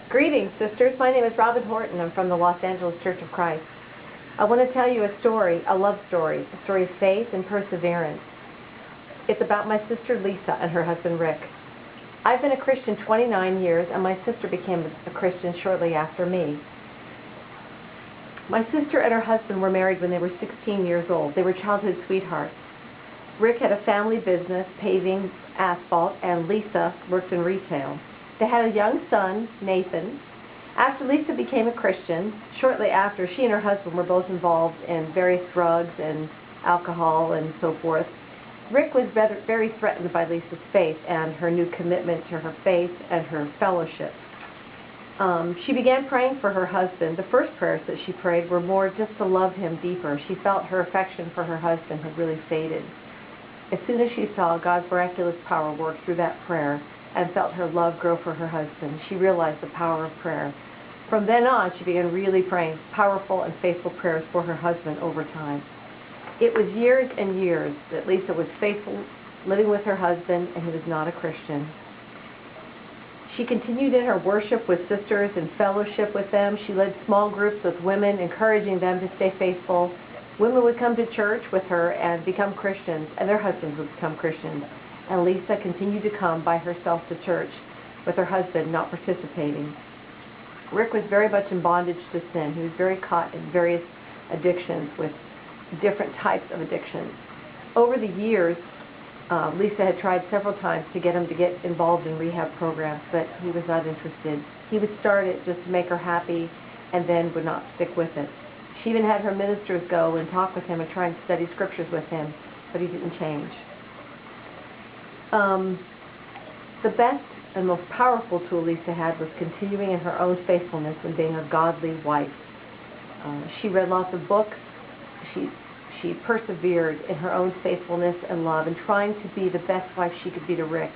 Greetings, sisters. My name is Robyn Horton. I'm from the Los Angeles Church of Christ. I want to tell you a story, a love story, a story of faith and perseverance. It's about my sister Lisa and her husband Rick. I've been a Christian 29 years, and my sister became a Christian shortly after me. My sister and her husband were married when they were 16 years old. They were childhood sweethearts. Rick had a family business, paving, asphalt, and Lisa worked in retail. They had a young son, Nathan. After Lisa became a Christian, shortly after, she and her husband were both involved in various drugs and alcohol and so forth. Rick was very threatened by Lisa's faith and her new commitment to her faith and her fellowship. She began praying for her husband. The first prayers that she prayed were more just to love him deeper. She felt her affection for her husband had really faded. As soon as she saw God's miraculous power work through that prayer and felt her love grow for her husband, she realized the power of prayer. From then on, she began really praying powerful and faithful prayers for her husband over time. It was years and years that Lisa was faithful, living with her husband, and he was not a Christian. She continued in her worship with sisters and fellowship with them. She led small groups with women, encouraging them to stay faithful. Women would come to church with her and become Christians, and their husbands would become Christians. And Lisa continued to come by herself to church with her husband not participating. Rick was very much in bondage to sin. He was very caught in various addictions with different types of addictions. Over the years, Lisa had tried several times to get him to get involved in rehab programs, but he was not interested. He would start it just to make her happy and then would not stick with it. She even had her ministers go and talk with him and try and study scriptures with him, but he didn't change. The best and most powerful tool Lisa had was continuing in her own faithfulness and being a godly wife. She read lots of books. She persevered in her own faithfulness and love and trying to be the best wife she could be to Rick.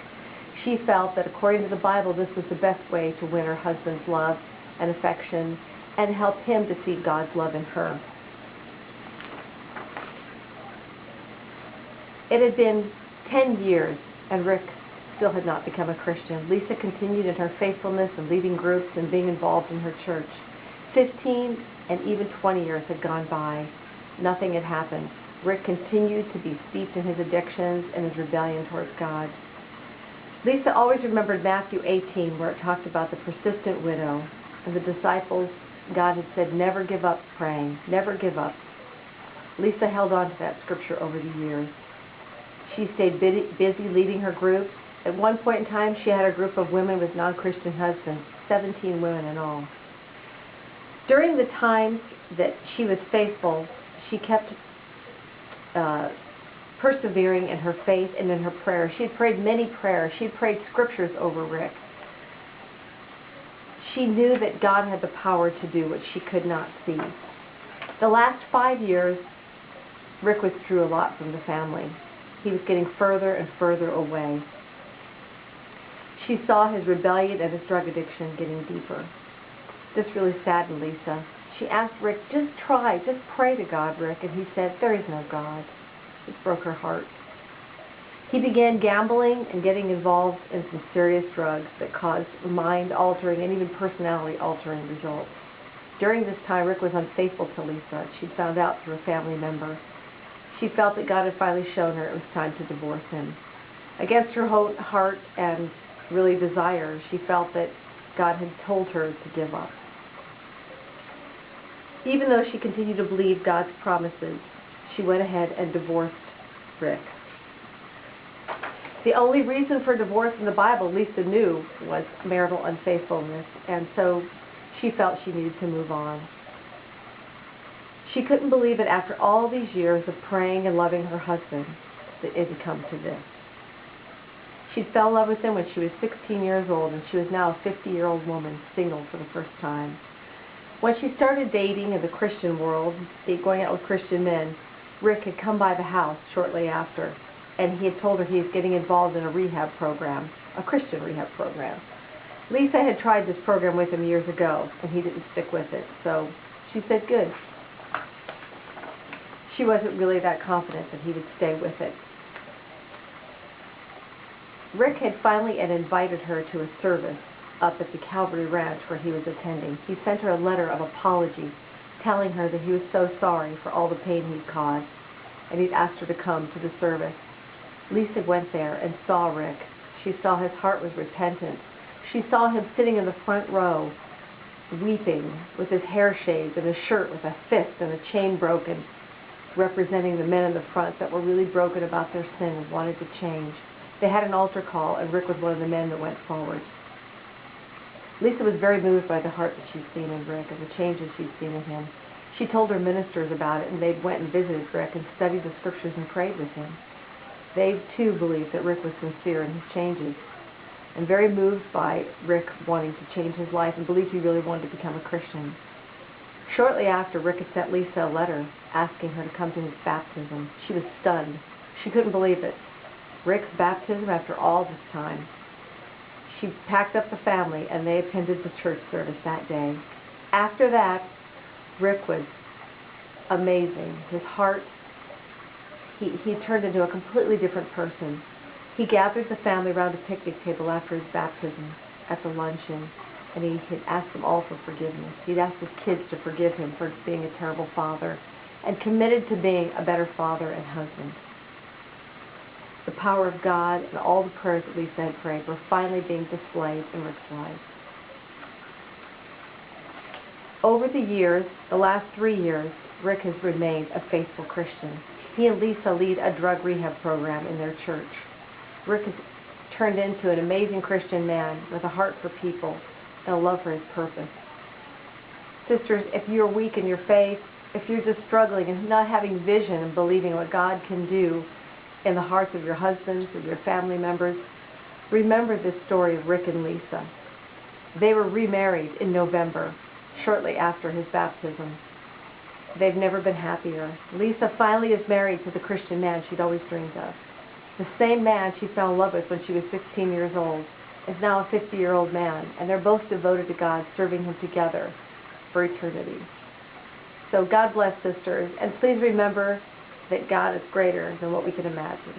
She felt that according to the Bible, this was the best way to win her husband's love and affection and help him to see God's love in her. It had been 10 years and Rick still had not become a Christian. Lisa continued in her faithfulness and leading groups and being involved in her church. 15 and even 20 years had gone by. Nothing had happened. Rick continued to be steeped in his addictions and his rebellion towards God. Lisa always remembered Matthew 18, where it talked about the persistent widow and the disciples. God had said, never give up praying, never give up. Lisa held on to that scripture over the years. She stayed busy leading her groups. At one point in time, she had a group of women with non-Christian husbands, 17 women in all. During the times that she was faithful, she kept persevering in her faith and in her prayer. She had prayed many prayers. She had prayed scriptures over Rick. She knew that God had the power to do what she could not see. The last 5 years, Rick withdrew a lot from the family. He was getting further and further away. She saw his rebellion and his drug addiction getting deeper. This really saddened Lisa. She asked Rick, just pray to God, Rick. And he said, there is no God. It broke her heart. He began gambling and getting involved in some serious drugs that caused mind-altering and even personality-altering results. During this time, Rick was unfaithful to Lisa. She found out through a family member. She felt that God had finally shown her it was time to divorce him. Against her heart and really desire, she felt that God had told her to give up. Even though she continued to believe God's promises, she went ahead and divorced Rick. The only reason for divorce in the Bible, Lisa knew, was marital unfaithfulness, and so she felt she needed to move on. She couldn't believe it after all these years of praying and loving her husband that it had come to this. She fell in love with him when she was 16 years old, and she was now a 50-year-old woman, single for the first time. When she started dating in the Christian world, going out with Christian men, Rick had come by the house shortly after, and he had told her he was getting involved in a rehab program, a Christian rehab program. Lisa had tried this program with him years ago, and he didn't stick with it, so she said, good. She wasn't really that confident that he would stay with it. Rick had finally invited her to a service up at the Calvary Ranch where he was attending. He sent her a letter of apology, telling her that he was so sorry for all the pain he'd caused, and he'd asked her to come to the service. Lisa went there and saw Rick. She saw his heart was repentant. She saw him sitting in the front row, weeping, with his hair shaved and his shirt with a fist and a chain broken, representing the men in the front that were really broken about their sin and wanted to change. They had an altar call, and Rick was one of the men that went forward. Lisa was very moved by the heart that she'd seen in Rick and the changes she'd seen in him. She told her ministers about it, and they went and visited Rick and studied the scriptures and prayed with him. They, too, believed that Rick was sincere in his changes, and very moved by Rick wanting to change his life and believed he really wanted to become a Christian. Shortly after, Rick had sent Lisa a letter asking her to come to his baptism. She was stunned. She couldn't believe it. Rick's baptism after all this time. She packed up the family, and they attended the church service that day. After that, Rick was amazing. His heart, he turned into a completely different person. He gathered the family around a picnic table after his baptism at the luncheon, and he had asked them all for forgiveness. He'd asked his kids to forgive him for being a terrible father, and committed to being a better father and husband. The power of God and all the prayers that Lisa had prayed were finally being displayed in Rick's life. Over the years, the last 3 years, Rick has remained a faithful Christian. He and Lisa lead a drug rehab program in their church. Rick has turned into an amazing Christian man with a heart for people and a love for his purpose. Sisters, if you're weak in your faith, if you're just struggling and not having vision and believing what God can do in the hearts of your husbands, of your family members, remember this story of Rick and Lisa. They were remarried in November, shortly after his baptism. They've never been happier. Lisa finally is married to the Christian man she'd always dreamed of. The same man she fell in love with when she was 16 years old is now a 50-year-old man, and they're both devoted to God, serving Him together for eternity. So God bless, sisters, and please remember that God is greater than what we can imagine.